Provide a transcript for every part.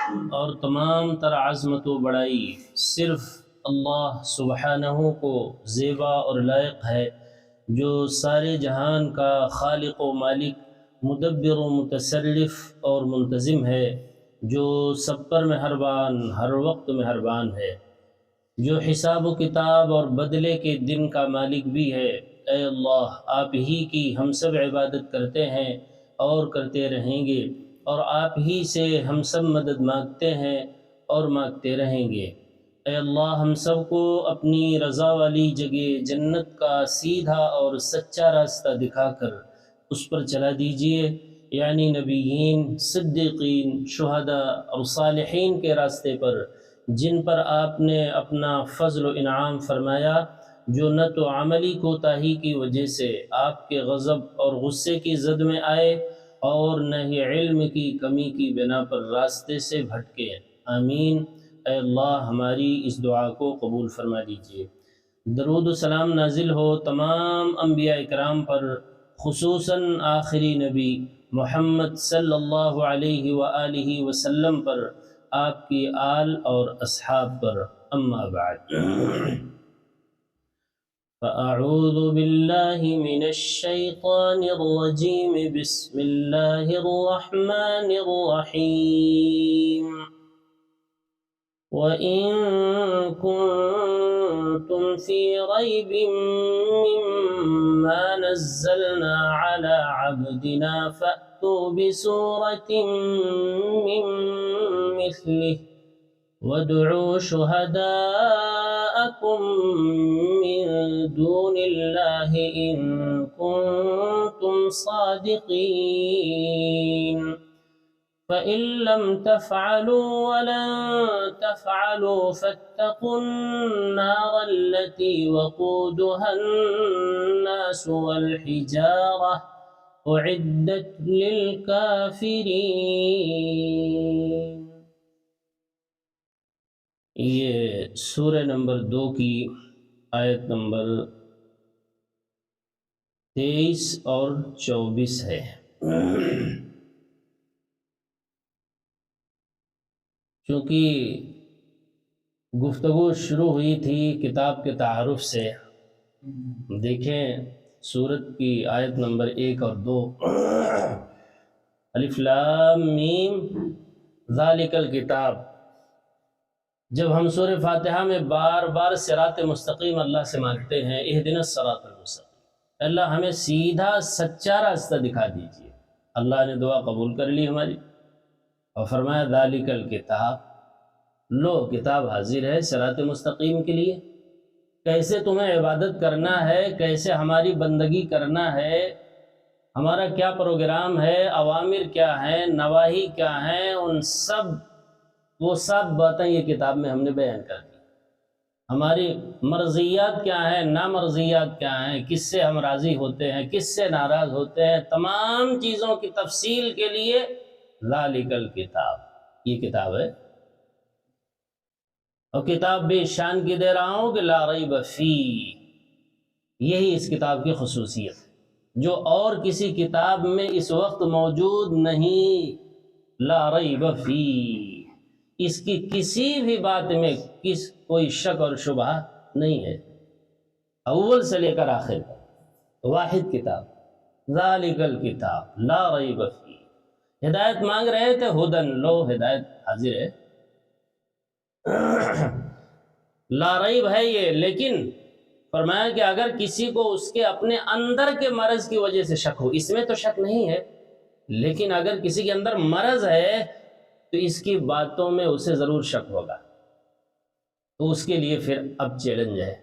اور تمام تر عظمت و بڑائی صرف اللہ سبحانہ کو زیبا اور لائق ہے، جو سارے جہان کا خالق و مالک، مدبر و متصرف اور منتظم ہے، جو سب پر مہربان، ہر وقت مہربان ہے، جو حساب و کتاب اور بدلے کے دن کا مالک بھی ہے۔ اے اللہ، آپ ہی کی ہم سب عبادت کرتے ہیں اور کرتے رہیں گے، اور آپ ہی سے ہم سب مدد مانگتے ہیں اور مانگتے رہیں گے۔ اے اللہ، ہم سب کو اپنی رضا والی جگہ جنت کا سیدھا اور سچا راستہ دکھا کر اس پر چلا دیجئے، یعنی نبیین، صدیقین، شہداء اور صالحین کے راستے پر، جن پر آپ نے اپنا فضل و انعام فرمایا، جو نہ تو عملی کوتاہی کی وجہ سے آپ کے غضب اور غصے کی زد میں آئے، اور نہ ہی علم کی کمی کی بنا پر راستے سے بھٹکے۔ آمین۔ اے اللہ، ہماری اس دعا کو قبول فرما لیجیے۔ درود و سلام نازل ہو تمام انبیاء اکرام پر، خصوصاً آخری نبی محمد صلی اللہ علیہ وآلہ وسلم پر، آپ کی آل اور اصحاب پر۔ اما بعد، فأعوذ باللہ من الشیطان الرجیم، بسم اللہ الرحمن الرحیم۔ وَإِن كُنتُمْ فِي رَيْبٍ مِّمَّا نَزَّلْنَا عَلَىٰ عَبْدِنَا فَأْتُوا بِسُورَةٍ مِّن مِّثْلِهِ وَادْعُوا شُهَدَاءَكُم مِّن دُونِ اللَّهِ إِن كُنتُمْ صَادِقِينَ فَإِن لَّمْ تَفْعَلُوا وَلَن تَفْعَلُوا فَاتَّقُوا النَّارَ الَّتِي وَقُودُهَا النَّاسُ وَالْحِجَارَةُ أُعِدَّتْ لِلْكَافِرِينَ۔ یہ سورہ نمبر 2 کی آیت نمبر 23 اور 24 ہے۔ چونکہ گفتگو شروع ہوئی تھی کتاب کے تعارف سے، دیکھیں سورت کی آیت نمبر 1 اور 2، الف لام میم ذالک الکتاب۔ جب ہم سورہ فاتحہ میں بار بار صراط مستقیم اللہ سے مانگتے ہیں، اہدنا الصراط المستقیم، اللہ ہمیں سیدھا سچا راستہ دکھا دیجیے، اللہ نے دعا قبول کر لی ہماری، اور فرمایا ذالک الکتاب، لو کتاب حاضر ہے صراط مستقیم کے لیے، کیسے تمہیں عبادت کرنا ہے، کیسے ہماری بندگی کرنا ہے، ہمارا کیا پروگرام ہے، اوامر کیا ہیں، نواہی کیا ہیں، وہ سب باتیں یہ کتاب میں ہم نے بیان کر دی۔ ہماری مرضیات کیا ہیں، نامرضیات کیا ہیں، کس سے ہم راضی ہوتے ہیں، کس سے ناراض ہوتے ہیں، تمام چیزوں کی تفصیل کے لیے ذالک الکتاب، یہ کتاب ہے، اور کتاب بھی شان کی دے رہا ہوں کہ لا ریب فی، یہی اس کتاب کی خصوصیت ہے جو اور کسی کتاب میں اس وقت موجود نہیں، لا ریب فی، اس کی کسی بھی بات میں کوئی شک اور شبہ نہیں ہے، اول سے لے کر آخر تک واحد کتاب، ذالک الکتاب لا ریب فی۔ ہدایت مانگ رہے تھے، ہدن، لو ہدایت حاضر ہے، لا ریب ہے یہ، لیکن فرمایا کہ اگر کسی کو اس کے اپنے اندر کے مرض کی وجہ سے شک ہو، اس میں تو شک نہیں ہے، لیکن اگر کسی کے اندر مرض ہے تو اس کی باتوں میں اسے ضرور شک ہوگا، تو اس کے لیے پھر اب چیلنج ہے،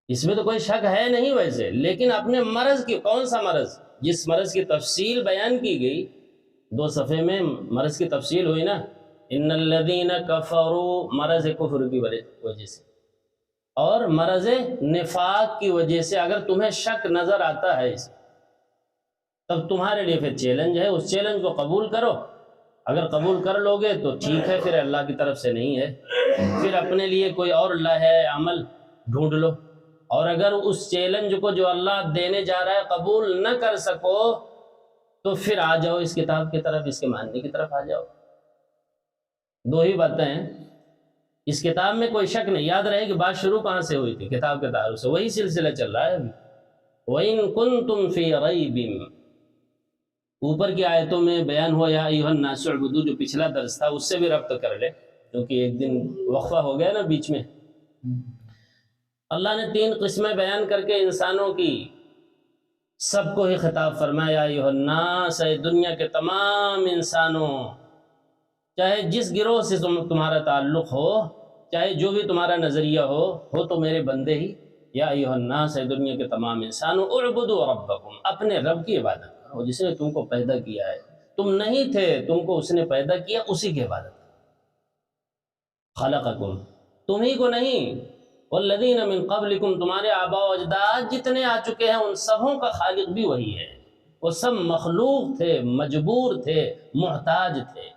اس میں تو کوئی شک ہے نہیں ویسے، لیکن اپنے مرض کی، کون سا مرض، جس مرض کی تفصیل بیان کی گئی 2 صفحے میں، مرض کی تفصیل ہوئی نا، ان الذین کفروا، مرض کفر کی وجہ سے، اور مرض نفاق کی وجہ سے، اگر تمہیں شک نظر آتا ہے اس تب تمہارے لیے پھر چیلنج ہے، اس چیلنج کو قبول کرو، اگر قبول کر لو گے تو ٹھیک ہے، پھر اللہ کی طرف سے نہیں ہے، پھر اپنے لیے کوئی اور لائحہ عمل ڈھونڈ لو، اور اگر اس چیلنج کو جو اللہ دینے جا رہا ہے قبول نہ کر سکو تو پھر آ جاؤ اس کتاب کی طرف، اس کے ماننے کی طرف آ جاؤ، دو ہی باتیں ہیں اس کتاب میں، کوئی شک نہیں. یاد رہے کہ بات شروع کہاں سے ہوئی تھی؟ کتاب کے تعارف سے. وہی سلسلہ چل رہا ہے ابھی. وَإِن كُنتُمْ فِي رَيْبٍ، اوپر کی آیتوں میں بیان ہوا یا ایھا الناس اعبدوا، جو پچھلا درس تھا اس سے بھی ربط کر لے کیونکہ ایک دن وقفہ ہو گیا نا بیچ میں. اللہ نے 3 قسمیں بیان کر کے انسانوں کی سب کو ہی خطاب فرمایا، ایھا الناس، اے دنیا کے تمام انسانوں، چاہے جس گروہ سے تمہارا تعلق ہو، چاہے جو بھی تمہارا نظریہ ہو تو میرے بندے ہی. یا ایھا الناس، اے دنیا کے تمام انسانوں، اعبدوا ربکم، اپنے رب کی عبادت کرو جس نے تم کو پیدا کیا ہے. تم نہیں تھے، تم کو اس نے پیدا کیا، اسی کی عبادت کرو. خلقکم، تمہیں کو نہیں، والذین من قبلکم، تمہارے آباء و اجداد جتنے آ چکے ہیں ان سبوں کا خالق بھی وہی ہے. وہ سب مخلوق تھے، مجبور تھے، محتاج تھے،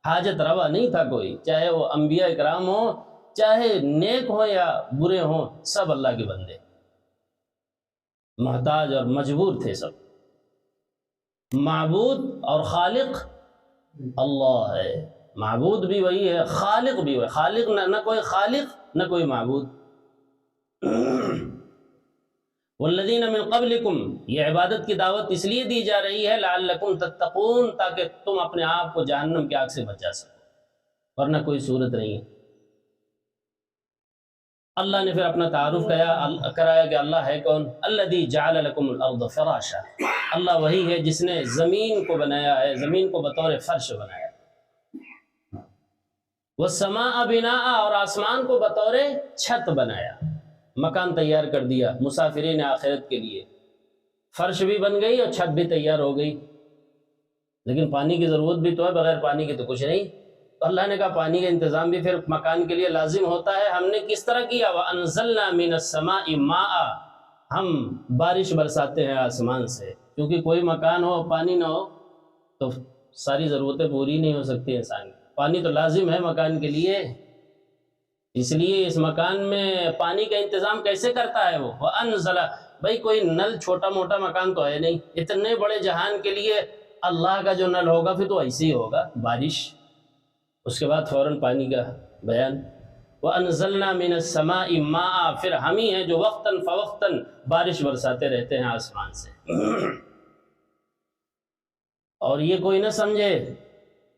حاجت روا نہیں تھا کوئی، چاہے وہ انبیاء اکرام ہوں، چاہے نیک ہوں یا برے ہوں، سب اللہ کے بندے، محتاج اور مجبور تھے سب. معبود اور خالق اللہ ہے. معبود بھی وہی ہے، خالق بھی وہی. خالق نہ کوئی خالق نہ کوئی معبود. والذین من قبلکم، یہ عبادت کی دعوت اس لیے دی جا رہی ہے لعلکم تتقون، تاکہ تم اپنے آپ کو جہنم کی آگ سے بچا سکو، ورنہ کوئی صورت نہیں ہے. اللہ نے پھر اپنا تعارف کرایا کہ اللہ ہے کون. الذی جعل لکم الارض فراشا، اللہ وہی ہے جس نے زمین کو بنایا ہے، زمین کو بطور فرش بنایا. والسماء بناء، اور آسمان کو بطور چھت بنایا، مکان تیار کر دیا مسافرین آخرت کے لیے. فرش بھی بن گئی اور چھت بھی تیار ہو گئی. لیکن پانی کی ضرورت بھی تو ہے، بغیر پانی کے تو کچھ نہیں. تو اللہ نے کہا پانی کا انتظام بھی پھر مکان کے لیے لازم ہوتا ہے. ہم نے کس طرح کیا؟ وَأَنزَلْنَا مِنَ السَّمَاءِ مَاءً، ہم بارش برساتے ہیں آسمان سے. کیونکہ کوئی مکان ہو پانی نہ ہو تو ساری ضرورتیں پوری نہیں ہو سکتی انسان کی. پانی تو لازم ہے مکان کے لیے. اس لیے اس مکان میں پانی کا انتظام کیسے کرتا ہے وہ؟ وَأَنزَلَ، بھائی کوئی نل چھوٹا موٹا مکان تو ہے نہیں. اتنے بڑے جہان کے لیے اللہ کا جو نل ہوگا پھر تو ایسے ہی ہوگا، بارش. اس کے بعد فوراً پانی کا بیان. وَأَنزَلْنَا مِنَ السَّمَاءِ مَاءً، پھر ہم ہی ہیں جو وقتاً فوقتاً بارش برساتے رہتے ہیں آسمان سے. اور یہ کوئی نہ سمجھے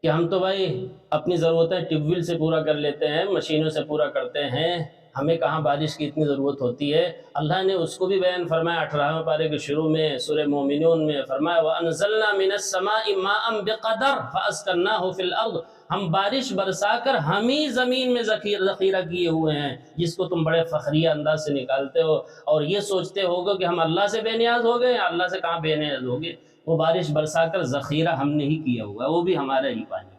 کہ ہم تو بھائی اپنی ضرورتیں ٹیوب ویل سے پورا کر لیتے ہیں، مشینوں سے پورا کرتے ہیں، ہمیں کہاں بارش کی اتنی ضرورت ہوتی ہے. اللہ نے اس کو بھی بیان فرمایا 18ویں پارے کے شروع میں سورہ مومنون میں فرمایا وَأَنزَلْنَا مِنَ السَّمَاءِ مَاءً بِقَدَرٍ فَأَسْكَنَّاهُ فِي الْأَرْضِ، ہم بارش برسا کر ہم ہی زمین میں ذخیرہ کیے ہوئے ہیں، جس کو تم بڑے فخریہ انداز سے نکالتے ہو اور یہ سوچتے ہوگے کہ ہم اللہ سے بے نیاز ہو گئے. اللہ سے کہاں بے نیاز ہو گئے؟ وہ بارش برسا کر ذخیرہ ہم نے ہی کیا ہوا ہے، وہ بھی ہمارا ہی پانی.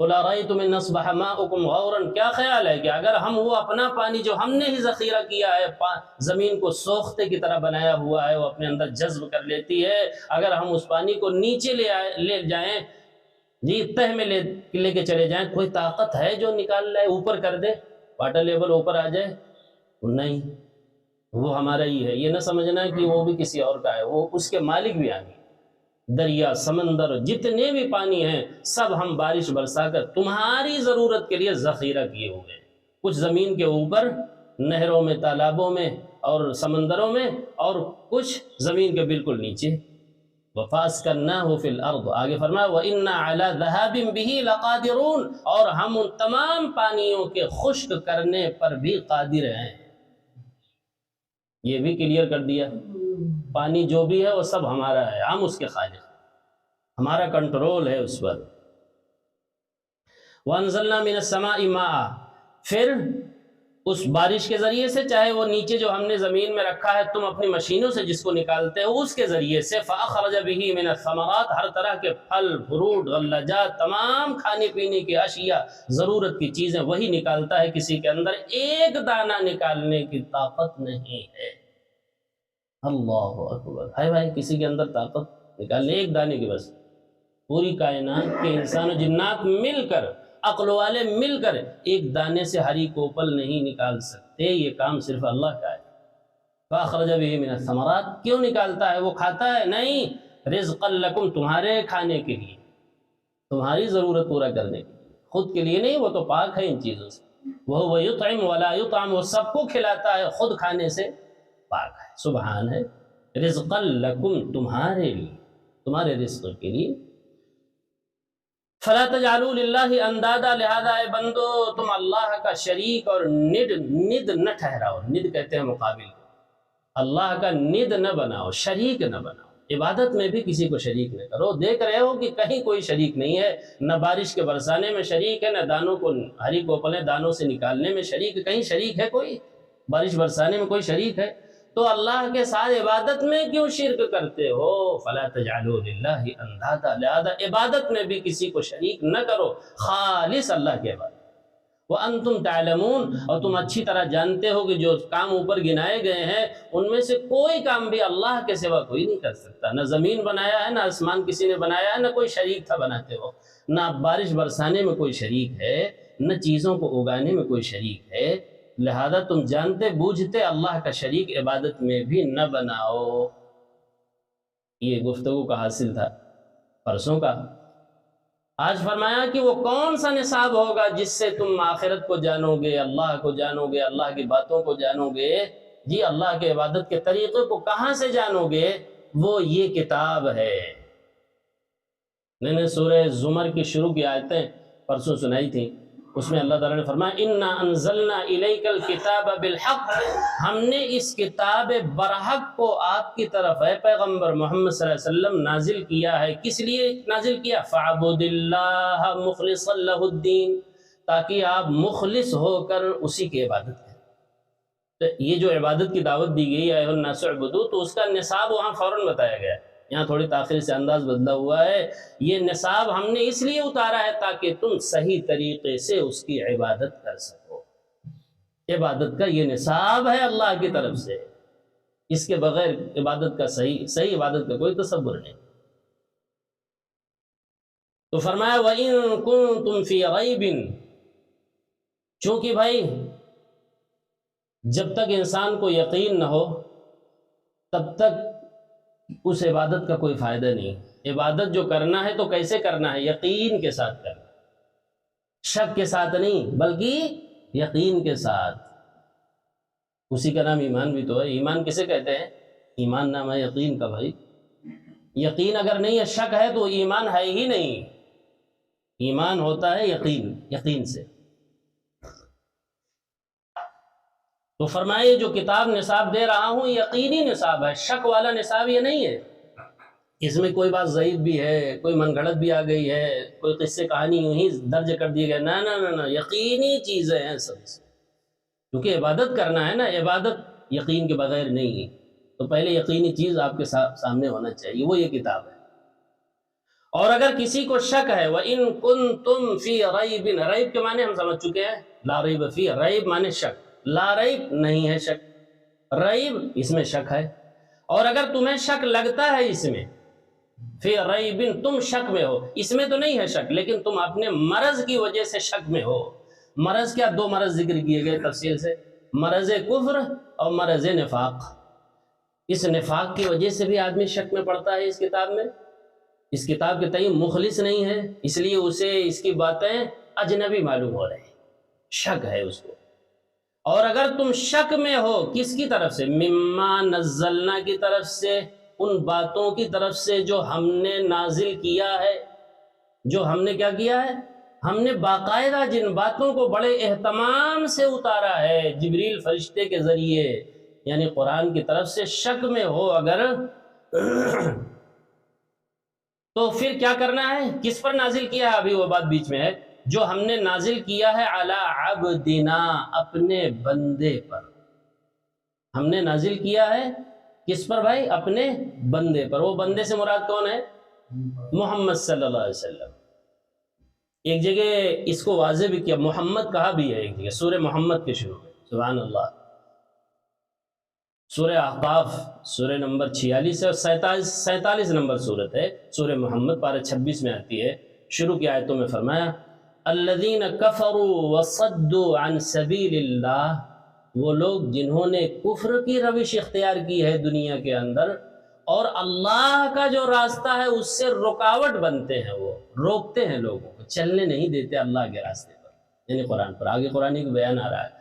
قُلْ أَرَأَيْتُمْ إِنْ أَصْبَحَ مَاؤُكُمْ غَوْرًا، کیا خیال ہے کہ اگر ہم وہ اپنا پانی جو ہم نے ہی ذخیرہ کیا ہے، زمین کو سوختے کی طرح بنایا ہوا ہے، وہ اپنے اندر جذب کر لیتی ہے، اگر ہم اس پانی کو نیچے لے جائیں، جی تہ میں لے کے چلے جائیں، کوئی طاقت ہے جو نکال لائے اوپر کر دے، واٹر لیول اوپر آ جائے؟ نہیں، وہ ہمارا ہی ہے. یہ نہ سمجھنا کہ وہ بھی کسی اور کا ہے، وہ اس کے مالک بھی آگے. دریا، سمندر، جتنے بھی پانی ہیں سب ہم بارش برسا کر تمہاری ضرورت کے لیے ذخیرہ کیے ہوئے ہیں. کچھ زمین کے اوپر، نہروں میں، تالابوں میں اور سمندروں میں، اور کچھ زمین کے بالکل نیچے. وَفَأَسْكَنَّاهُ فِي الْأَرْضِ، آگے فرمایا وَإِنَّا عَلَىٰ ذَهَابٍ بِهِ لَقَادِرُونَ، اور ہم ان تمام پانیوں کے خشک کرنے پر بھی قادر ہیں. یہ بھی کلیئر کر دیا، پانی جو بھی ہے وہ سب ہمارا ہے، ہم اس کے خالق، ہمارا کنٹرول ہے اس پر. وَأَنزَلْنَا مِنَ السَّمَاءِ مَاءً، پھر اس بارش کے ذریعے سے، چاہے وہ نیچے جو ہم نے زمین میں رکھا ہے تم اپنی مشینوں سے جس کو نکالتے ہو اس کے ذریعے سے، فَأَخْرَجَ بِهِ مِنَ الثَّمَرَاتِ، ہر طرح کے پھل، فروٹ، غلجات، تمام کھانے پینے کی اشیاء، ضرورت کی چیزیں وہی نکالتا ہے. کسی کے اندر ایک دانہ نکالنے کی طاقت نہیں ہے. اللہ اکبر، ہے بھائی کسی کے اندر طاقت نکالنے ایک دانے کی؟ بس پوری کائنات کے انسان و جنات مل کر، عقل والے مل کر ایک دانے سے ہری کوپل نہیں نکال سکتے. یہ کام صرف اللہ کا ہے. فَأَخْرَجَ بِهِ مِنَ الثَّمَرَاتِ، کیوں نکالتا ہے؟ وہ کھاتا ہے؟ نہیں، رِزْقًا لَكُمْ، تمہارے کھانے کے لیے، تمہاری ضرورت پورا کرنے کے لیے. خود کے لیے نہیں، وہ تو پاک ہے ان چیزوں سے۔ وہ یطعم ولا یطعم، وہ سب کو کھلاتا ہے، خود کھانے سے پاک ہے، سبحان ہے۔ رزقا لکم، تمہارے لیے، تمہارے رزق کے لیے۔ فلا تجعلوا للہ اندادا، لہذا اے بندو تم اللہ کا شریک اور ند نہ ٹھہراؤ۔ ند کہتے ہیں مقابل کو، اللہ کا ند نہ بناؤ، شریک نہ بناؤ۔ عبادت میں بھی کسی کو شریک نہ کرو۔ دیکھ رہے ہو کہ کہیں کوئی شریک نہیں ہے، نہ بارش کے برسانے میں شریک ہے، نہ دانوں کو ہری کوپلیں دانوں سے نکالنے میں شریک ہے۔ کہیں شریک ہے کوئی؟ بارش برسانے میں کوئی شریک ہے؟ تو اللہ کے ساتھ عبادت میں کیوں شرک کرتے ہو؟ فلا تجعلوا للہ اندادا، لہذا عبادت میں بھی کسی کو شریک نہ کرو، خالص اللہ کے عبادت۔ وَأَنْتُمْ تَعْلَمُونَ، اور تم اچھی طرح جانتے ہو کہ جو کام اوپر گنائے گئے ہیں ان میں سے کوئی کام بھی اللہ کے سوا کوئی نہیں کر سکتا۔ نہ زمین بنایا ہے، نہ آسمان کسی نے بنایا ہے، نہ کوئی شریک تھا بناتے ہو، نہ بارش برسانے میں کوئی شریک ہے، نہ چیزوں کو اگانے میں کوئی شریک ہے، لہذا تم جانتے بوجھتے اللہ کا شریک عبادت میں بھی نہ بناؤ۔ یہ گفتگو کا حاصل تھا پرسوں کا۔ آج فرمایا کہ وہ کون سا نصاب ہوگا جس سے تم آخرت کو جانو گے، اللہ کو جانو گے، اللہ کی باتوں کو جانو گے، جی اللہ کے عبادت کے طریقے کو کہاں سے جانو گے؟ وہ یہ کتاب ہے۔ میں نے سورہ زمر کی شروع کی آیتیں پرسوں سنائی تھیں، اس میں اللہ تعالیٰ نے فرمایا اِنَّا أَنزَلْنَا إِلَيْكَ الْكِتَابَ بِالْحَقِّ، ہم نے اس کتاب برحق کو آپ کی طرف ہے پیغمبر محمد صلی اللہ علیہ وسلم نازل کیا ہے۔ کس لیے نازل کیا؟ فَعْبُدِ اللَّهَ مُخْلِصًا لَهُ الدِّينَ، تاکہ آپ مخلص ہو کر اسی کی عبادت کریں۔ تو یہ جو عبادت کی دعوت دی گئی ہے الناس اعبدوا، تو اس کا نصاب وہاں فوراً بتایا گیا ہے، یہاں تھوڑی تاخیر سے انداز بدلا ہوا ہے۔ یہ نصاب ہم نے اس لیے اتارا ہے تاکہ تم صحیح طریقے سے اس کی عبادت کر سکو۔ عبادت کا یہ نصاب ہے اللہ کی طرف سے، اس کے بغیر عبادت کا صحیح عبادت کا کوئی تصور نہیں۔ تو فرمایا وَإِن كُنتُمْ فِي رَيْبٍ، چونکہ بھائی جب تک انسان کو یقین نہ ہو تب تک اس عبادت کا کوئی فائدہ نہیں۔ عبادت جو کرنا ہے تو کیسے کرنا ہے؟ یقین کے ساتھ کرنا، شک کے ساتھ نہیں بلکہ یقین کے ساتھ۔ اسی کا نام ایمان بھی تو ہے۔ ایمان کسے کہتے ہیں؟ ایمان نام ہے یقین کا بھائی۔ یقین اگر نہیں ہے، شک ہے، تو ایمان ہے ہی نہیں۔ ایمان ہوتا ہے یقین سے۔ تو فرمائے جو کتاب نصاب دے رہا ہوں یقینی نصاب ہے، شک والا نصاب یہ نہیں ہے۔ اس میں کوئی بات ضعیف بھی ہے، کوئی من گھڑت بھی آ گئی ہے، کوئی قصے کہانی یوں ہی درج کر دیے گئے، نہ، یقینی چیزیں ہیں سب سے۔ کیونکہ عبادت کرنا ہے نا، عبادت یقین کے بغیر نہیں ہے، تو پہلے یقینی چیز آپ کے سامنے ہونا چاہیے، وہ یہ کتاب ہے۔ اور اگر کسی کو شک ہے وَإِن كُنتُمْ فِي رَيْبٍ، ریب کے معنی ہم سمجھ چکے ہیں، لا ریب فی، ریب معنی شک، لا ریب نہیں ہے شک، ریب اس میں شک ہے۔ اور اگر تمہیں شک لگتا ہے اس میں، فی ریبن، تم شک میں ہو، اس میں تو نہیں ہے شک، لیکن تم اپنے مرض کی وجہ سے شک میں ہو۔ مرض کیا؟ دو مرض ذکر کیے گئے تفصیل سے، مرض کفر اور مرض نفاق۔ اس نفاق کی وجہ سے بھی آدمی شک میں پڑتا ہے اس کتاب میں، اس کتاب کے تئیں مخلص نہیں ہے، اس لیے اسے اس کی باتیں اجنبی معلوم ہو رہی، شک ہے اس کو۔ اور اگر تم شک میں ہو کس کی طرف سے؟ مما نزلنا کی طرف سے، ان باتوں کی طرف سے جو ہم نے نازل کیا ہے، جو ہم نے کیا کیا ہے؟ ہم نے باقاعدہ جن باتوں کو بڑے اہتمام سے اتارا ہے جبریل فرشتے کے ذریعے، یعنی قرآن کی طرف سے، شک میں ہو اگر تو پھر کیا کرنا ہے؟ کس پر نازل کیا ہے؟ ابھی وہ بات بیچ میں ہے، جو ہم نے نازل کیا ہے علی عبدنا، اپنے بندے پر۔ ہم نے نازل کیا ہے کس پر بھائی؟ اپنے بندے پر۔ وہ بندے سے مراد کون ہے؟ محمد صلی اللہ علیہ وسلم۔ ایک جگہ اس کو واضح بھی کیا، محمد کہا بھی ہے ایک جگہ سورہ محمد کے شروع میں، سبحان اللہ۔ سورہ احقاف سورہ نمبر 46 ہے اور 47 نمبر سورت ہے سورہ محمد، پارہ 26 میں آتی ہے۔ شروع کی آیتوں میں فرمایا الذین کفروا وصدوا عن سبیل اللہ، وہ لوگ جنہوں نے کفر کی روش اختیار کی ہے دنیا کے اندر، اور اللہ کا جو راستہ ہے اس سے رکاوٹ بنتے ہیں، وہ روکتے ہیں لوگوں کو، چلنے نہیں دیتے اللہ کے راستے پر، یعنی قرآن پر۔ آگے قرآن کا بیان آ رہا ہے،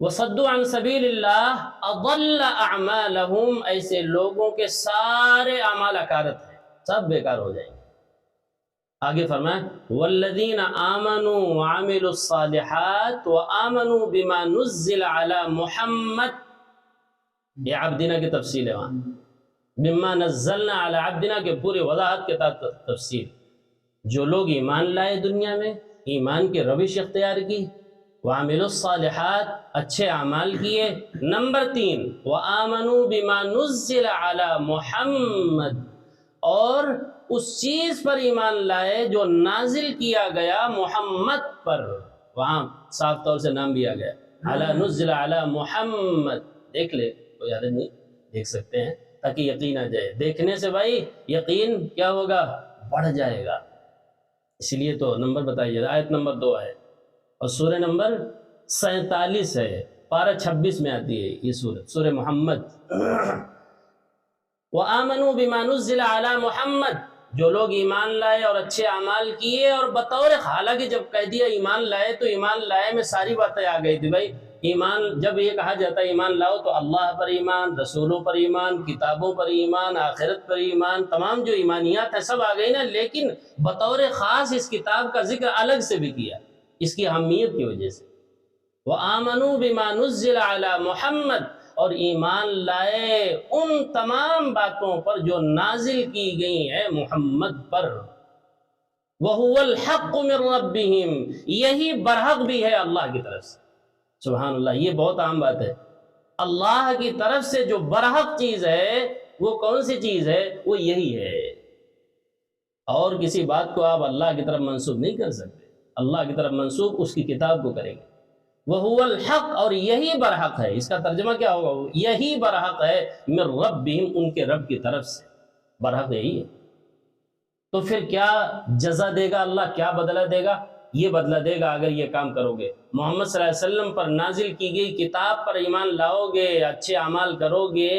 وَصَدُّوا عَن سَبِيلِ اللَّهِ أَضَلَّ أَعْمَالَهُمْ، ایسے لوگوں کے سارے اعمال اکارت ہیں، سب بیکار ہو جائیں گے۔ آگے فرمائیں وَالَّذِينَ آمَنُوا وَعَمِلُوا الصَّالِحَاتِ وَآمَنُوا بِمَا نُزِّلَ عَلَى مُحَمَّدٍ، یہ عبدنا کی تفصیل ہے، وہاں بِمَا نَزَّلْنَا عَلَى عَبْدِنَا کے پورے وضاحت کے ساتھ تفصیل۔ جو لوگ ایمان لائے دنیا میں، ایمان کی روش اختیار کی، وَعَمِلُوا الصَّالِحَاتِ اچھے اعمال کیے، نمبر 3 وَآمَنُوا بِمَا نُزِّلَ عَلَى مُحَمَّدٍ، اور اس چیز پر ایمان لائے جو نازل کیا گیا محمد پر، وہاں صاف طور سے نام بھی آ گیا، عَلَى نُزِّلَ عَلَى محمد، دیکھ لے کوئی عدد نہیں، دیکھ سکتے ہیں تاکہ یقین آ جائے، دیکھنے سے بھائی یقین کیا ہوگا، بڑھ جائے گا، اس لیے تو نمبر بتائیے، آیت نمبر 2 ہے اور سورہ نمبر 47 ہے، پارہ 26 میں آتی ہے یہ سورت، سورہ محمد۔ وَآمَنُوا بِمَا نُزِّلَ عَلَى محمد، جو لوگ ایمان لائے اور اچھے اعمال کیے، اور بطور، حالانکہ جب کہہ دیا ایمان لائے تو ایمان لائے میں ساری باتیں آ گئی تھی بھائی، ایمان جب یہ کہا جاتا ہے ایمان لاؤ تو اللہ پر ایمان، رسولوں پر ایمان، کتابوں پر ایمان، آخرت پر ایمان، تمام جو ایمانیات ہیں سب آ گئی نا، لیکن بطور خاص اس کتاب کا ذکر الگ سے بھی کیا اس کی اہمیت کی وجہ سے۔ وَآمَنُوا بِمَا نُزِّلَ عَلَى محمد، اور ایمان لائے ان تمام باتوں پر جو نازل کی گئی ہیں محمد پر، وَهُوَ الْحَقُّ مِن رَبِّهِمْ، یہی برحق بھی ہے اللہ کی طرف سے۔ سبحان اللہ، یہ بہت عام بات ہے، اللہ کی طرف سے جو برحق چیز ہے وہ کون سی چیز ہے؟ وہ یہی ہے، اور کسی بات کو آپ اللہ کی طرف منسوب نہیں کر سکتے، اللہ کی طرف منسوب اس کی کتاب کو کریں گے۔ وَهُوَ الْحَقُّ، اور یہی برحق ہے، اس کا ترجمہ کیا ہوگا؟ یہی برحق ہے مِن رَبِّهِمْ، ان کے رب کی طرف سے، برحق یہی ہے۔ تو پھر کیا جزا دے گا اللہ، کیا بدلہ دے گا؟ یہ بدلہ دے گا اگر یہ کام کرو گے، محمد صلی اللہ علیہ وسلم پر نازل کی گئی کتاب پر ایمان لاؤ گے، اچھے اعمال کرو گے،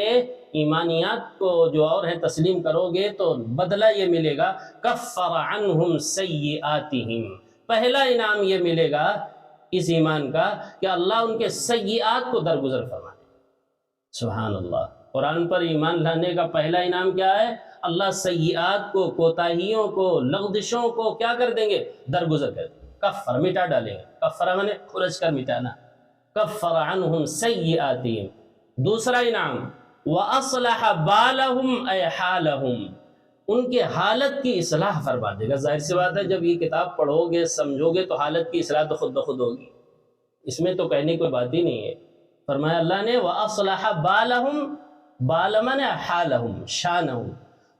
ایمانیات کو جو اور ہیں تسلیم کرو گے، تو بدلہ یہ ملے گا کفر عنہم سیئاتہم، پہلا انعام یہ ملے گا اس ایمان کا کہ اللہ ان کے سیئات کو درگزر فرما دے گا۔ سبحان اللہ، قرآن پر ایمان لانے کا پہلا انعام کیا ہے؟ اللہ سیئات کو، کوتاہیوں کو، لغزشوں کو کیا کر دیں گے؟ درگزر کر دیں گے، کفر، مٹا ڈالیں گے، کفر مانے کھرچ کر مٹانا، کفر عنہم سیئاتہم۔ دوسرا انعام وَأَصْلَحَ بَالَهُمْ أَيْ حَالَهُمْ، ان کے حالت کی اصلاح فرما دے گا۔ ظاہر سی بات ہے جب یہ کتاب پڑھو گے سمجھو گے تو حالت کی اصلاح تو خود بخود ہوگی، اس میں تو کہنے کی کوئی بات ہی نہیں ہے۔ فرمایا اللہ نے وَأَصْلَحَ بَالَهُمْ، بال مانے حالہم، شانہم،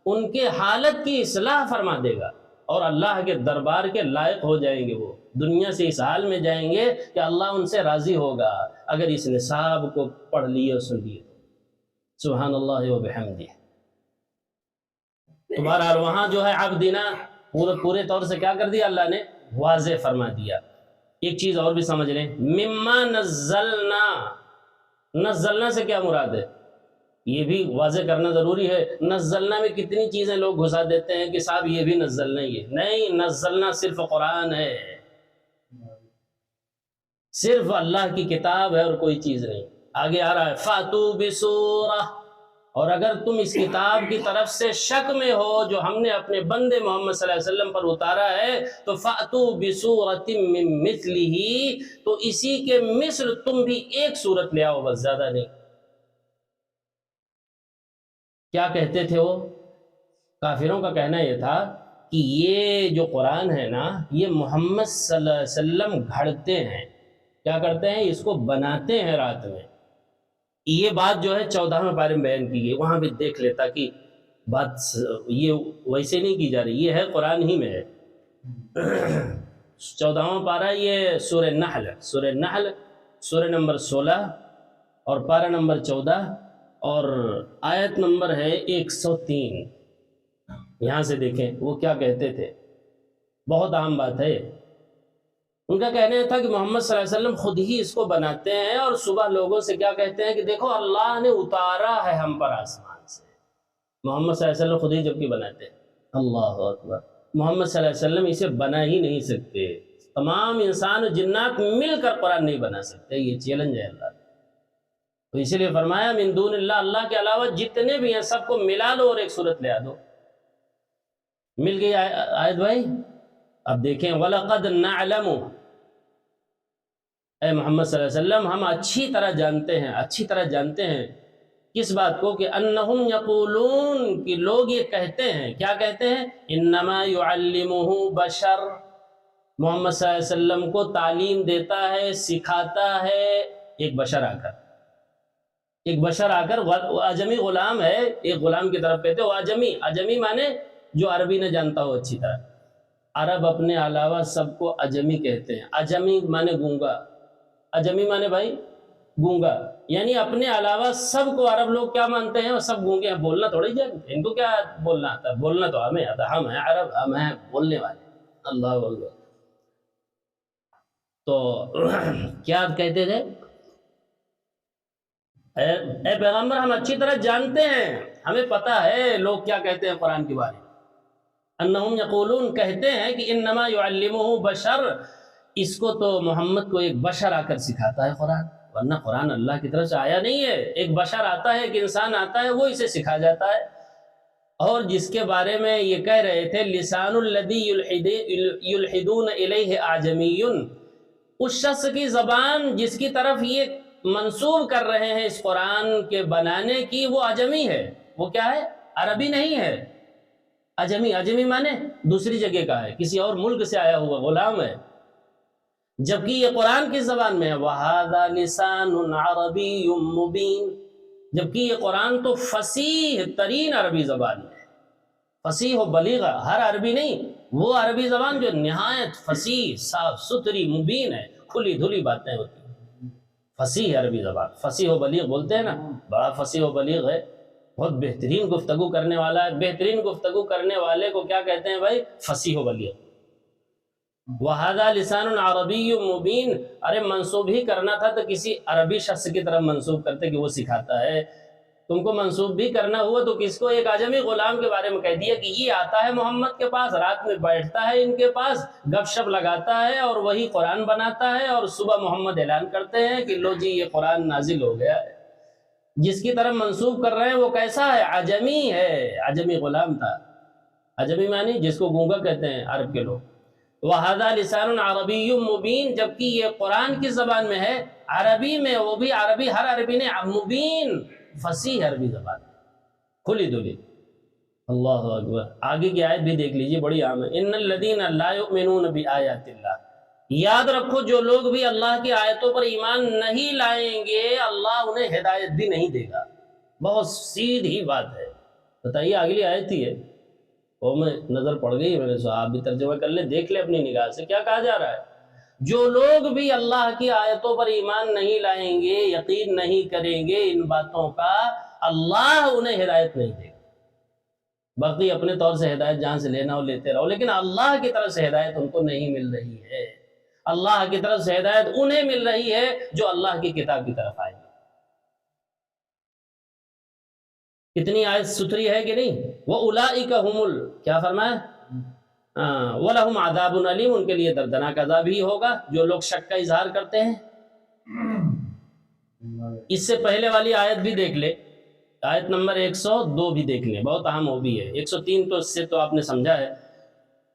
ان کے حالت کی اصلاح فرما دے گا، اور اللہ کے دربار کے لائق ہو جائیں گے، وہ دنیا سے اس حال میں جائیں گے کہ اللہ ان سے راضی ہوگا اگر اس نصاب کو پڑھ لیے اور سن لیے۔ سبحان اللہ و بحمدہ۔ تو بہرحال وہاں جو ہے عبدنا پورے طور سے کیا کر دیا اللہ نے؟ واضح فرما دیا۔ ایک چیز اور بھی سمجھ لیں، مما نزلنا، نزلنا سے کیا مراد ہے یہ بھی واضح کرنا ضروری ہے۔ نزلنا میں کتنی چیزیں لوگ گھسا دیتے ہیں کہ صاحب یہ بھی نزلنا ہی ہے، نہیں، نزلنا صرف قرآن ہے، صرف اللہ کی کتاب ہے اور کوئی چیز نہیں۔ آگے آ رہا ہے فَأْتُوا بِسُورَةٍ، اور اگر تم اس کتاب کی طرف سے شک میں ہو جو ہم نے اپنے بندے محمد صلی اللہ علیہ وسلم پر اتارا ہے، تو فَأْتُوا بِسُورَةٍ مِّن مِثْلِهِ، تو اسی کے مثل تم بھی ایک صورت لے آؤ، بس زیادہ نہیں۔ کیا کہتے تھے وہ؟ کافروں کا کہنا یہ تھا کہ یہ جو قرآن ہے نا، یہ محمد صلی اللہ علیہ وسلم گھڑتے ہیں، کیا کرتے ہیں؟ اس کو بناتے ہیں رات میں۔ یہ بات جو ہے 14ویں پارے میں بیان کی گئی، وہاں بھی دیکھ لے تاکہ بات یہ ویسے نہیں کی جا رہی، یہ ہے قرآن ہی میں ہے۔ 14واں پارہ یہ سورہ نحل، سورہ نحل سورہ نمبر 16 اور پارہ نمبر 14 اور آیت نمبر ہے 103۔ یہاں سے دیکھیں وہ کیا کہتے تھے، بہت عام بات ہے۔ ان کا کہنا یہ تھا کہ محمد صلی اللہ علیہ وسلم خود ہی اس کو بناتے ہیں اور صبح لوگوں سے کیا کہتے ہیں کہ دیکھو اللہ نے اتارا ہے ہم پر آسمان سے۔ محمد صلی اللہ علیہ وسلم خود ہی جبکہ بناتے ہیں۔ اللہ اکبر، محمد صلی اللہ علیہ وسلم اسے بنا ہی نہیں سکتے، تمام انسان و جنات مل کر قرآن نہیں بنا سکتے، یہ چیلنج ہے اللہ کا۔ تو اسی لیے فرمایا من دون اللہ، اللہ کے علاوہ جتنے بھی ہیں سب کو ملا لو اور ایک صورت لے آ دو۔ مل گئی آیت بھائی؟ اب دیکھیں وَلَقَدْ نَعْلَمُ، اے محمد صلی اللہ علیہ وسلم ہم اچھی طرح جانتے ہیں کس بات کو، کہ انہم یقولون، کہ لوگ یہ کہتے ہیں، کیا کہتے ہیں؟ انما یعلمہ بشر، محمد صلی اللہ علیہ وسلم کو تعلیم دیتا ہے، سکھاتا ہے ایک بشر آ کر، ایک بشر آ کر، اعجمی غلام ہے، ایک غلام کی طرف کہتے ہیں وہ اعجمی مانے جو عربی نہ جانتا ہو اچھی طرح۔ عرب اپنے علاوہ سب کو اعجمی کہتے ہیں، اعجمی مانے گونگا، اعجمی مانے بھائی گونگا، یعنی اپنے علاوہ سب کو عرب لوگ کیا مانتے ہیں؟ وہ سب گونگے ہیں، بولنا تھوڑی جانتے، ان کو کیا بولنا آتا ہے؟ بولنا تو ہمیں آتا ہے، ہم ہیں عرب، ہم ہیں بولنے والے، اللہ اکبر۔ تو کیا کہتے تھے؟ اے پیغمبر ہم اچھی طرح جانتے ہیں، ہمیں پتہ ہے لوگ کیا کہتے ہیں قرآن کے بارے میں۔ انہم یقولون، کہتے ہیں کہ انما یعلمہ بشر، اس کو تو محمد کو ایک بشر آ کر سکھاتا ہے قرآن، ورنہ قرآن اللہ کی طرف سے آیا نہیں ہے، ایک بشر آتا ہے، ایک انسان آتا ہے، وہ اسے سکھا جاتا ہے۔ اور جس کے بارے میں یہ کہہ رہے تھے لسان الذی یلحدون الیہ اعجمی، اس شخص کی زبان جس کی طرف یہ منسوب کر رہے ہیں اس قرآن کے بنانے کی، وہ اعجمی ہے، وہ کیا ہے؟ عربی نہیں ہے، اعجمی مانے دوسری جگہ کا ہے، کسی اور ملک سے آیا ہوا غلام ہے، جبکہ یہ قرآن کی زبان میں ہے۔ وَهَذَا لِسَانٌ عَرَبِيٌّ مُبِينٌ، جبکہ یہ قرآن تو فصیح ترین عربی زبان میں ہے، فصیح و بلیغ، ہر عربی نہیں، وہ عربی زبان جو نہایت فصیح، صاف ستھری، مبین ہے، کھلی دھلی باتیں ہوتی ہیں، فصیح عربی زبان، فصیح و بلیغ بولتے ہیں نا، بڑا فصیح و بلیغ ہے، بہت بہترین گفتگو کرنے والا ہے، بہترین گفتگو کرنے والے کو کیا کہتے ہیں بھائی؟ فصیح و بلیغ۔ وَهَذَا لِسَانٌ عَرَبِيٌّ مُبِينٌ، ارے منسوب ہی کرنا تھا تو کسی عربی شخص کی طرف منسوب کرتے کہ وہ سکھاتا ہے، تم کو منسوب بھی کرنا ہوا تو کس کو؟ ایک اعجمی غلام کے بارے میں کہہ دیا کہ یہ آتا ہے محمد کے پاس، رات میں بیٹھتا ہے ان کے پاس، گپ شپ لگاتا ہے اور وہی قرآن بناتا ہے، اور صبح محمد اعلان کرتے ہیں کہ لو جی یہ قرآن نازل ہو گیا ہے۔ جس کی طرف منسوب کر رہے ہیں وہ کیسا ہے؟ اعجمی ہے، اعجمی غلام تھا، اعجمی معنی جس کو گونگا کہتے ہیں عرب کے لوگ۔ وَهَذَا لِسَانٌ عَرَبِيٌّ مُبِينٌ، جبکہ یہ قرآن کی زبان میں ہے، عربی میں، وہ بھی عربی، ہر عربی نے، مبین، فصیح عربی زبان، کھلی دھلی۔ اللہ اکبر۔ آگے کی آیت بھی دیکھ لیجیے، بڑی عام ہے۔ ان الذین لا یؤمنون بآیات اللہ، یاد رکھو جو لوگ بھی اللہ کی آیتوں پر ایمان نہیں لائیں گے اللہ انہیں ہدایت بھی نہیں دے گا۔ بہت سیدھی بات ہے۔ بتائیے اگلی آیت ہی ہے، وہ میں نظر پڑ گئی میرے سے، آپ بھی ترجمہ کر لیں، دیکھ لیں اپنی نگاہ سے کیا کہا جا رہا ہے۔ جو لوگ بھی اللہ کی آیتوں پر ایمان نہیں لائیں گے، یقین نہیں کریں گے ان باتوں کا، اللہ انہیں ہدایت نہیں دے گا۔ باقی اپنے طور سے ہدایت جہاں سے لینا ہو لیتے رہو، لیکن اللہ کی طرف سے ہدایت ان کو نہیں مل رہی ہے۔ اللہ کی طرف سے ہدایت انہیں مل رہی ہے جو اللہ کی کتاب کی طرف آئے گی۔ کتنی آیت ستھری ہے کہ نہیں؟ وَأُولَئِكَ هُمُ کیا فرمایا؟ وَلَهُمْ عَذَابٌ أَلِيمٌ، ان کے لیے دردناک عذاب ہی ہوگا جو لوگ شک کا اظہار کرتے ہیں۔ اس سے پہلے والی آیت بھی دیکھ لے، آیت نمبر 102 بھی دیکھ لیں، بہت اہم وہ بھی ہے۔ 103 تو اس سے تو آپ نے سمجھا ہے۔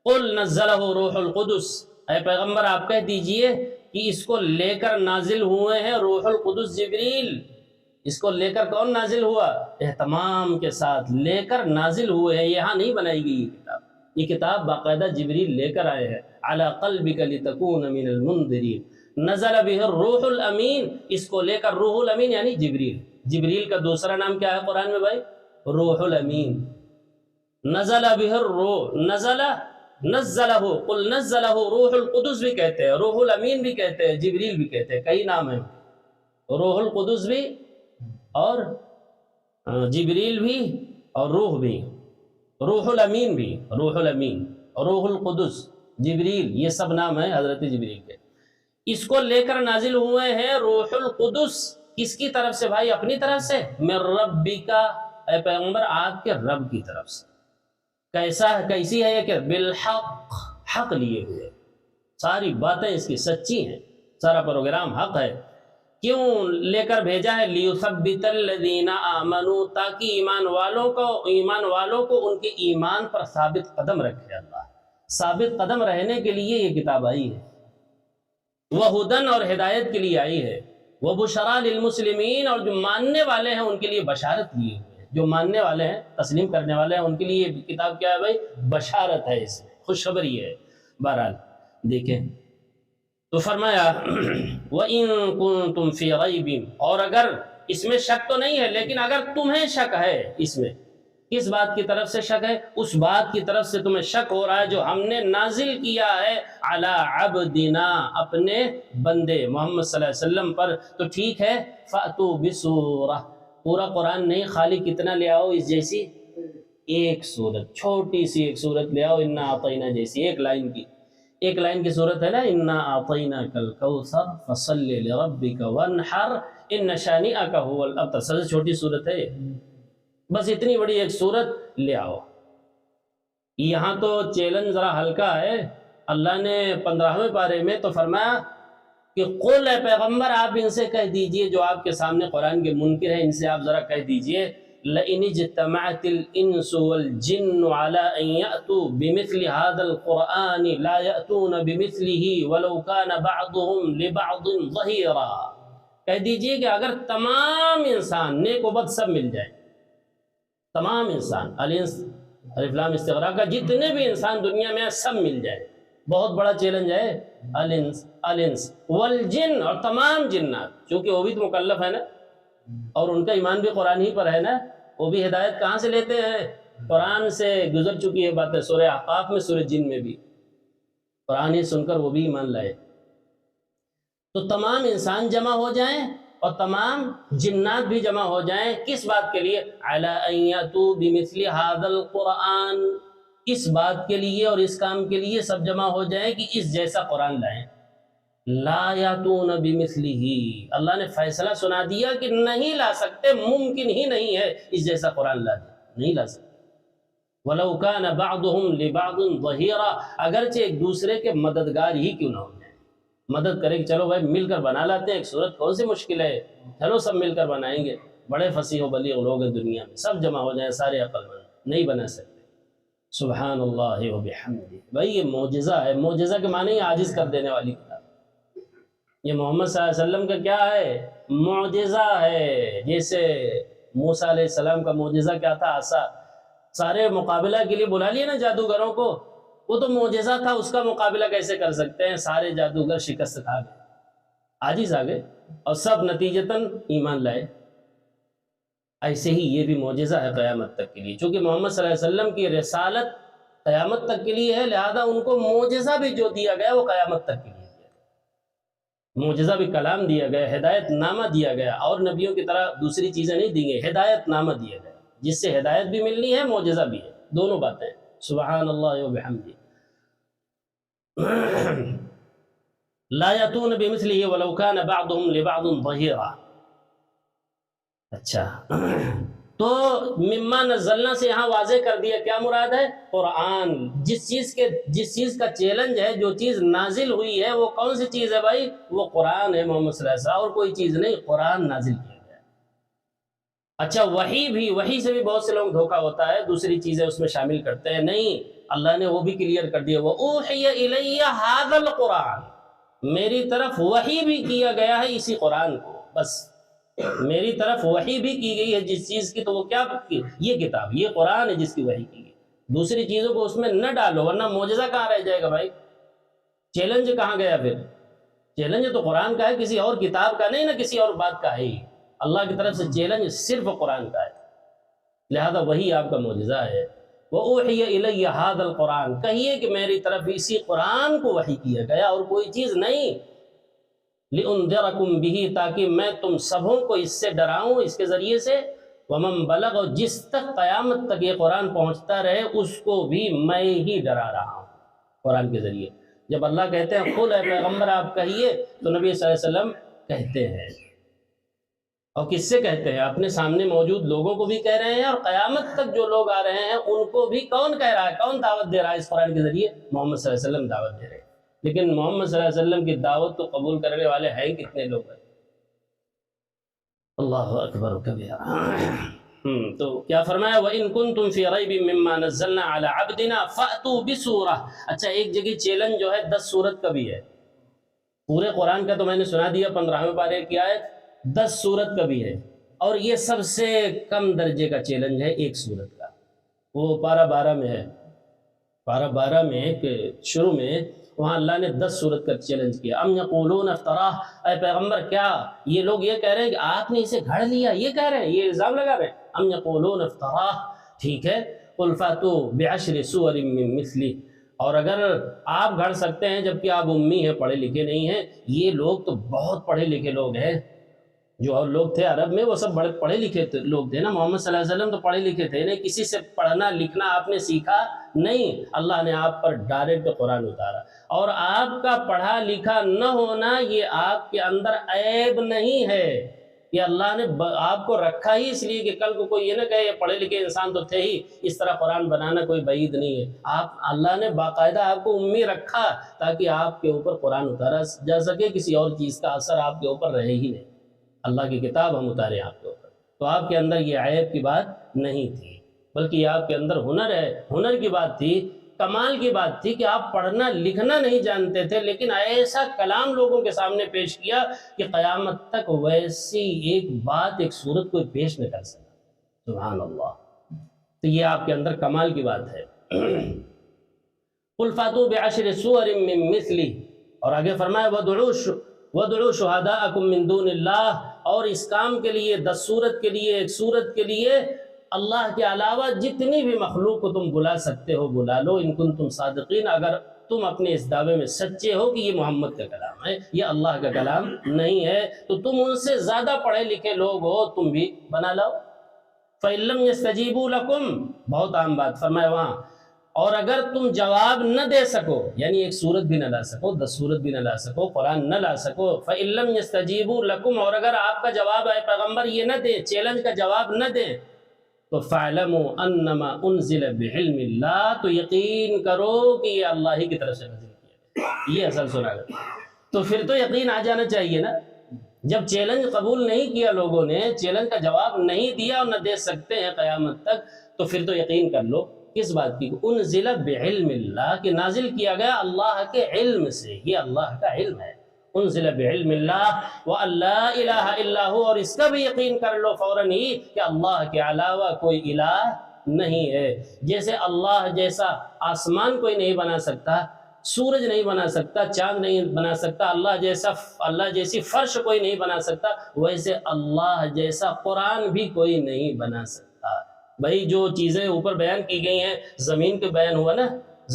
قُلْ نَزَّلَهُ روح القدس، اے پیغمبر آپ کہہ دیجئے کہ اس کو لے کر نازل ہوئے ہیں روح القدس، جبریل۔ اس کو لے کر کون نازل ہوا؟ اہتمام کے ساتھ لے کر نازل ہوئے ہیں، یہاں نہیں بنائی گئی یہ کتاب، یہ کتاب باقاعدہ جبریل لے کر آئے ہیں۔ عَلَىٰ قَلْبِكَ لِتَكُونَ مِنَ الْمُنذِرِينَ، نزل بِهِ الروح الامین، اس کو لے کر روح الامین یعنی جبریل۔ جبریل کا دوسرا نام کیا ہے قرآن میں بھائی؟ روح الامین۔ نزل بِهِ الروح، نزلہ، قل نزلہ، روح القدس بھی کہتے ہیں، روح الامین بھی کہتے ہیں، جبریل بھی کہتے ہیں، کئی نام ہیں، روح القدس بھی اور جبریل بھی اور روح بھی، روح الامین بھی، روح الامین، روح القدس، جبریل، یہ سب نام ہیں حضرت جبریل کے۔ اس کو لے کر نازل ہوئے ہیں روح القدس، کس کی طرف سے بھائی؟ اپنی طرف سے، من ربک، اے پیغمبر آپ کے رب کی طرف سے۔ کیسی ہے یہ کہ بالحق، حق لیے ہوئے، ساری باتیں اس کی سچی ہیں، سارا پروگرام حق ہے۔ کیوں لے کر بھیجا ہے؟ لیثبت الذین آمنوا، تاکہ ایمان والوں کو ان کے ایمان پر ثابت قدم رکھے اللہ، ثابت قدم رہنے کے لیے یہ کتاب آئی ہے، وہدن، اور ہدایت کے لیے آئی ہے، وبشریٰ للمسلمین، اور جو ماننے والے ہیں ان کے لیے بشارت لیے ہوئے ہیں، جو ماننے والے ہیں، تسلیم کرنے والے ہیں، ان کے لیے یہ کتاب کیا ہے بھائی؟ بشارت ہے، اس میں خوشخبری ہے۔ بہرحال دیکھیں تو فرمایا وَإِن كُنتُمْ فِي رَيْبٍ، اور اگر اس میں شک تو نہیں ہے، لیکن اگر تمہیں شک ہے اس میں، کس بات کی طرف سے شک ہے؟ اس بات کی طرف سے تمہیں شک ہو رہا ہے جو ہم نے نازل کیا ہے علی عبدنا، اپنے بندے محمد صلی اللہ علیہ وسلم پر، تو ٹھیک ہے، فَأْتُوا بِسُورَةٍ، پورا قرآن نہیں، خالی کتنا لے آؤ؟ اس جیسی ایک سورت، چھوٹی سی ایک سورت لے آؤ، انا اعطینا جیسی، ایک لائن کی صورت ہے نا، انا اعطیناک الکوثر فصل لربک وانحر ان شانئک هو الابتر، سب سے چھوٹی صورت ہے، بس اتنی بڑی ایک صورت لے آؤ۔ یہاں تو چیلنج ذرا ہلکا ہے، اللہ نے 15ویں پارے میں تو فرمایا کہ قل، اے پیغمبر آپ ان سے کہہ دیجئے جو آپ کے سامنے قرآن کے منکر ہیں، ان سے آپ ذرا کہہ دیجئے لئن اجتمعت الانس والجن على ان يأتوا بمثل هذا القرآن لا يأتون بمثله ولو كان بعضهم لبعض ظہیرا، کہہ دیجئے کہ اگر تمام انسان، نیک و بد سب مل جائیں، تمام انسان، الانس الف لام استغراق کا، جتنے بھی انسان دنیا میں سب مل جائیں، بہت بڑا چیلنج ہے، الانس والجن، اور تمام جنات، چونکہ وہ بھی تو مکلف ہے نا، اور ان کا ایمان بھی قرآن ہی پر ہے نا، وہ بھی ہدایت کہاں سے لیتے ہیں؟ قرآن سے گزر چکی ہے باتیں، سورہ احقاف میں، سورہ جن میں بھی قرآن ہی سن کر وہ بھی ایمان لائے۔ تو تمام انسان جمع ہو جائیں اور تمام جنات بھی جمع ہو جائیں، کس بات کے لیے؟ علی ان یاتوا بمثل ھذا القرآن، اس بات کے لیے اور اس کام کے لیے سب جمع ہو جائیں کہ اس جیسا قرآن لائیں۔ لا یاتون بمثلہ، اللہ نے فیصلہ سنا دیا کہ نہیں لا سکتے، ممکن ہی نہیں ہے اس جیسا قرآن لا دے، نہیں لا سکتے۔ وَلَوْ كَانَ بَعْضُهُمْ لِبَعْضٍ ظَهِيرًا، اگرچہ ایک دوسرے کے مددگار ہی کیوں نہ ہو جائیں، مدد کرے کہ چلو بھائی مل کر بنا لاتے ہیں ایک صورت، کون سی مشکل ہے، چلو سب مل کر بنائیں گے، بڑے فصیح و بلیغ لوگ ہیں دنیا میں، سب جمع ہو جائیں، سارے عقل مند، نہیں بنا سکتے۔ سبحان اللہ و بحمدہ، بھائی یہ معجزہ ہے، معجزہ کے معنی عاجز کر دینے والی کتاب، یہ محمد صلی اللہ علیہ وسلم کا کیا ہے؟ معجزہ ہے۔ جیسے موسیٰ علیہ السلام کا معجزہ کیا تھا؟ عصا، سارے مقابلہ کے لیے بلا لیے نا جادوگروں کو، وہ تو معجزہ تھا، اس کا مقابلہ کیسے کر سکتے ہیں؟ سارے جادوگر شکست کھا گئے، عاجز آ گئے، اور سب نتیجتاً ایمان لائے۔ ایسے ہی یہ بھی معجزہ ہے قیامت تک کے لیے، چونکہ محمد صلی اللہ علیہ وسلم کی رسالت قیامت تک کے لیے ہے، لہذا ان کو معجزہ بھی جو دیا گیا وہ قیامت تک کے لیے دیا گیا، معجزہ بھی کلام دیا گیا، ہدایت نامہ دیا گیا، اور نبیوں کی طرح دوسری چیزیں نہیں دی گئی، ہدایت نامہ دیا گیا جس سے ہدایت بھی ملنی ہے، معجزہ بھی ہے، دونوں باتیں۔ سبحان اللہ و بحمدہ، لا یاتون بمثلہ ولو کان بعضهم لبعض ظہیرا۔ اچھا، تو مما نزلنا سے یہاں واضح کر دیا کیا مراد ہے؟ قرآن، جس چیز کا چیلنج ہے، جو چیز نازل ہوئی ہے، وہ کون سی چیز ہے بھائی؟ وہ قرآن ہے، محمد صلی اللہ علیہ وسلم، اور کوئی چیز نہیں، قرآن نازل کیا گیا۔ اچھا، وحی سے بھی بہت سے لوگ دھوکا ہوتا ہے، دوسری چیزیں اس میں شامل کرتے ہیں، نہیں، اللہ نے وہ بھی کلیئر کر دیا، وَأُوحِيَ إِلَيَّ هَذَا الْقُرْآنِ، میری طرف وحی بھی کیا گیا ہے اسی قرآن کو، بس میری طرف وحی بھی کی گئی ہے جس چیز کی، تو وہ کیا کی؟ یہ کتاب، یہ قرآن ہے جس کی وحی کی گئی، دوسری چیزوں کو اس میں نہ ڈالو، ورنہ معجزہ کہاں رہ جائے گا بھائی؟ چیلنج کہاں گیا پھر؟ چیلنج تو قرآن کا ہے، کسی اور کتاب کا نہیں، نہ کسی اور بات کا ہے ہی، اللہ کی طرف سے چیلنج صرف قرآن کا ہے، لہذا وہی آپ کا معجزہ ہے۔ وَأُوحِيَ إِلَيَّ هَذَا الْقُرْآنِ، کہیے کہ میری طرف اسی قرآن کو وحی کیا گیا اور کوئی چیز نہیں، لِأُنذِرَكُمْ بِهِ، تاکہ میں تم سبوں کو اس سے ڈراؤں، اس کے ذریعے سے، وَمَن بَلَغَ، جس تک قیامت تک یہ قرآن پہنچتا رہے اس کو بھی میں ہی ڈرا رہا ہوں قرآن کے ذریعے۔ جب اللہ کہتے ہیں قل، اے پیغمبر آپ کہیے، تو نبی صلی اللہ علیہ وسلم کہتے ہیں، اور کس سے کہتے ہیں؟ اپنے سامنے موجود لوگوں کو بھی کہہ رہے ہیں، اور قیامت تک جو لوگ آ رہے ہیں ان کو بھی کون کہہ رہا ہے، کون دعوت دے رہا ہے اس قرآن کے ذریعے؟ محمد صلی اللہ علیہ وسلم دعوت دے رہے ہیں۔ لیکن محمد صلی اللہ علیہ وسلم کی دعوت تو قبول کرنے والے ہیں کتنے لوگ ہیں؟ اللہ اکبر کبیرہ۔ تو کیا فرمایا؟ وَإِن كُنتُمْ فِي رَيْبٍ مِّمَّا نَزَّلْنَا عَلَىٰ عَبْدِنَا فَأْتُوا بِسُورَةٍ۔ اچھا، ایک جگہ چیلنج جو ہے 10 سورت کا بھی ہے۔ پورے قرآن کا تو میں نے سنا دیا 15ویں پارے کی آیت، 10 سورت کا بھی ہے، اور یہ سب سے کم درجے کا چیلنج ہے ایک سورت کا۔ وہ پارہ 12 میں ہے، پارہ 12 میں کہ شروع میں وہاں اللہ نے 10 سورت کا چیلنج کیا۔ ام یقولون افتراہ، اے پیغمبر کیا یہ لوگ یہ کہہ رہے ہیں کہ آپ نے اسے گھڑ لیا، یہ کہہ رہے ہیں، یہ الزام لگا رہے ہیں۔ ام یقولون افتراہ، ٹھیک ہے، قل فاتوا بعشر سور من مثلہ، اور اگر آپ گھڑ سکتے ہیں جبکہ آپ امی ہیں، پڑھے لکھے نہیں ہیں، یہ لوگ تو بہت پڑھے لکھے لوگ ہیں۔ جو اور لوگ تھے عرب میں وہ سب بڑے پڑھے لکھے لوگ تھے نا، محمد صلی اللہ علیہ وسلم تو پڑھے لکھے تھے نہیں، کسی سے پڑھنا لکھنا آپ نے سیکھا نہیں، اللہ نے آپ پر ڈائریکٹ قرآن اتارا۔ اور آپ کا پڑھا لکھا نہ ہونا یہ آپ کے اندر عیب نہیں ہے، یہ اللہ نے آپ کو رکھا ہی اس لیے کہ کل کو کوئی یہ نہ کہے یہ پڑھے لکھے انسان تو تھے ہی، اس طرح قرآن بنانا کوئی بعید نہیں ہے۔ اللہ نے باقاعدہ آپ کو امی رکھا تاکہ آپ کے اوپر قرآن اتارا جا سکے، کسی اور چیز کا اثر آپ کے اوپر رہے ہی نہیں، اللہ کی کتاب ہم اتارے آپ کے اوپر، تو آپ کے اندر یہ عیب کی بات نہیں تھی، بلکہ یہ آپ کے اندر ہنر ہے، ہنر کی بات تھی، کمال کی بات تھی کہ آپ پڑھنا لکھنا نہیں جانتے تھے، لیکن ایسا کلام لوگوں کے سامنے پیش کیا کہ قیامت تک ویسی ایک بات، ایک صورت کوئی پیش نہ کر سکا۔ سبحان اللہ، تو یہ آپ کے اندر کمال کی بات ہے۔ قل فاتوا بعشر سور من مثلہ، اور آگے فرمایا وَادْعُوا شُهَدَاءَكُم مِّن دُونِ اللَّهِ، اور اس کام کے لیے 10 سورت کے لیے، ایک سورت کے لیے اللہ کے علاوہ جتنی بھی مخلوق کو تم بلا سکتے ہو بلا لو، ان کنتم صادقین، اگر تم اپنے اس دعوے میں سچے ہو کہ یہ محمد کا کلام ہے، یہ اللہ کا کلام نہیں ہے، تو تم ان سے زیادہ پڑھے لکھے لوگ ہو، تم بھی بنا لاؤ۔ فَإِن لَّمْ يَسْتَجِيبُوا لَكُمْ، بہت عام بات فرمایا وہاں، اور اگر تم جواب نہ دے سکو، یعنی ایک سورت بھی نہ لا سکو، 10 سورت بھی نہ لا سکو، قرآن نہ لا سکو، فَإِن لَّمْ يَسْتَجِيبُوا لَكُمْ، اور اگر آپ کا جواب اے پیغمبر یہ نہ دیں، چیلنج کا جواب نہ دیں، تو فَاعْلَمُوا أَنَّمَا أُنزِلَ بِعِلْمِ اللَّهِ، تو یقین کرو کہ یہ اللہ ہی کی طرف سے نازل کیا گیا، یہ اصل سنا گیا، تو پھر تو یقین آ جانا چاہیے نا۔ جب چیلنج قبول نہیں کیا لوگوں نے، چیلنج کا جواب نہیں دیا اور نہ دے سکتے ہیں قیامت تک، تو پھر تو یقین کر لو کس بات کی؟ انزل بعلم اللہ، کہ نازل کیا گیا اللہ کے علم سے، یہ اللہ کا علم ہے۔ انزل بعلم اللہ وَأَن لَا إِلَهَ إِلَّا هُوَ، اور اس کا بھی یقین کر لو فوراً ہی کہ اللہ کے علاوہ کوئی الہ نہیں ہے۔ جیسے اللہ جیسا آسمان کوئی نہیں بنا سکتا، سورج نہیں بنا سکتا، چاند نہیں بنا سکتا، اللہ جیسی فرش کوئی نہیں بنا سکتا، ویسے اللہ جیسا قرآن بھی کوئی نہیں بنا سکتا۔ بھائی جو چیزیں اوپر بیان کی گئی ہیں، زمین کے بیان ہوا نا،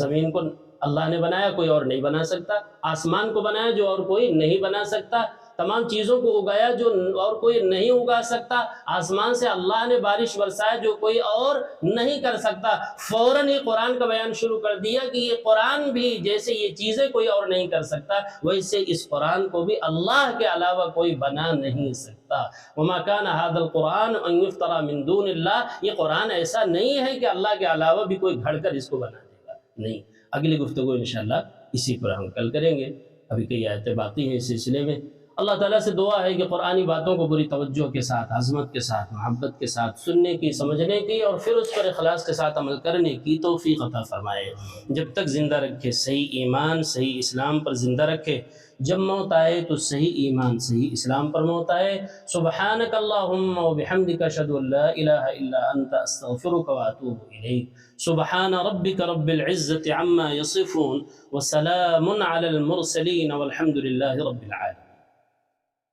زمین کو اللہ نے بنایا، کوئی اور نہیں بنا سکتا، آسمان کو بنایا جو اور کوئی نہیں بنا سکتا، تمام چیزوں کو اگایا جو اور کوئی نہیں اگا سکتا، آسمان سے اللہ نے بارش برسایا جو کوئی اور نہیں کر سکتا، فوراً ہی قرآن کا بیان شروع کر دیا کہ یہ قرآن بھی جیسے یہ چیزیں کوئی اور نہیں کر سکتا، ویسے اس قرآن کو بھی اللہ کے علاوہ کوئی بنا نہیں سکتا۔ وما كان هذا القرآن ان يفترى من دون اللہ، یہ قرآن ایسا نہیں ہے کہ اللہ کے علاوہ بھی کوئی گھڑ کر اس کو بنا دے گا، نہیں۔ اگلی گفتگو انشاءاللہ اسی پر ہم کل کریں گے، ابھی کئی آیتیں باقی ہیں اس سلسلے میں۔ اللہ تعالیٰ سے دعا ہے کہ قرآنی باتوں کو بری توجہ کے ساتھ، عظمت کے ساتھ، محبت کے ساتھ سننے کی، سمجھنے کی، اور پھر اس پر اخلاص کے ساتھ عمل کرنے کی توفیق عطا فرمائے۔ جب تک زندہ رکھے صحیح ایمان، صحیح اسلام پر زندہ رکھے، جب موت آئے تو صحیح ایمان، صحیح اسلام پر موت آئے۔ سبحانک اللہم وبحمدک اشہد ان لا الہ الا انت استغفرک واتوب الیک۔ سبحان ربک رب العزة عما یصفون وسلام علی المرسلین والحمد للہ رب العالمین۔